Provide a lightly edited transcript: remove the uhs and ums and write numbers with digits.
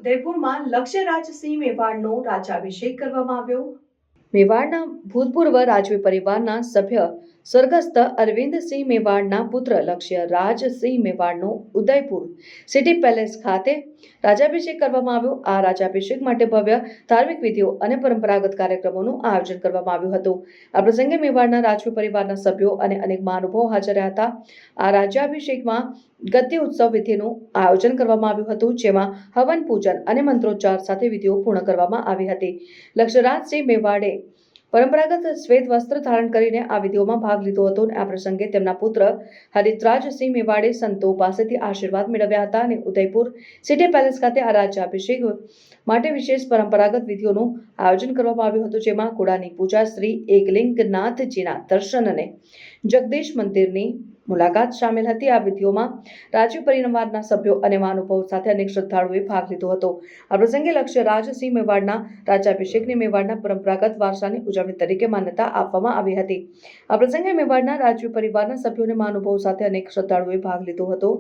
ઉદયપુરમાં લક્ષ્યરાજસિંહ મેવાડનો રાજ્યાભિષેક કરવામાં આવ્યો। મેવાડના ભૂતપૂર્વ રાજવી પરિવારના સભ્ય સ્વર્ગસ્થ અરવિંદસિંહ મેવાડના પુત્ર લક્ષ્યરાજસિંહ મેવાડનો ઉદયપુર સિટી પેલેસ ખાતે રાજ્યાભિષેક કરવામાં આવ્યો। આ રાજ્યાભિષેક માટે ભવ્ય ધાર્મિક વિધિઓ અને પરંપરાગત કાર્યક્રમોનું આયોજન કરવામાં આવ્યું હતું। આ પ્રસંગે મેવાડના રાજવી પરિવારના સભ્યો અને અનેક મહાનુભાવો હાજર રહ્યા હતા। આ રાજ્યાભિષેકમાં ગદ્ય ઉત્સવ વિધિનું આયોજન કરવામાં આવ્યું હતું, જેમાં હવન પૂજન અને મંત્રોચ્ચાર સાથે વિધિઓ પૂર્ણ કરવામાં આવી હતી। લક્ષ્યરાજસિંહ મેવાડે પરંપરાગત શ્વેત વસ્ત્ર ધારણ કરીને આ વિધિઓમાં ભાગ લીધો હતો। આ પ્રસંગે તેમના પુત્ર હરિદ્રાજસિંહ મેવાડે સંતો પાસેથી આશીર્વાદ મેળવ્યા હતા અને ઉદયપુર સિટી પેલેસ ખાતે આ રાજ્યાભિષેક માટે વિશેષ પરંપરાગત વિધિઓનું આયોજન કરવામાં આવ્યું હતું, જેમાં ઘોડાની પૂજા, શ્રી એકલિંગનાથજીના દર્શન અને જગદીશ મંદિરની મુલાકાત શામેલ હતી। આ વિધિઓમાં રાજવી પરિવારના સભ્યો અને મહાનુભાવો સાથે અનેક શ્રદ્ધાળુઓએ ભાગ લીધો હતો। આ પ્રસંગે લક્ષ્યરાજસિંહ મેવાડના રાજ્યાભિષેકને મેવાડના પરંપરાગત વારસાની ઉજવણી તરીકે માન્યતા આપવામાં આવી હતી। આ પ્રસંગે મેવાડના રાજવી પરિવારના સભ્યો અને મહાનુભાવો સાથે અનેક શ્રદ્ધાળુઓએ ભાગ લીધો હતો।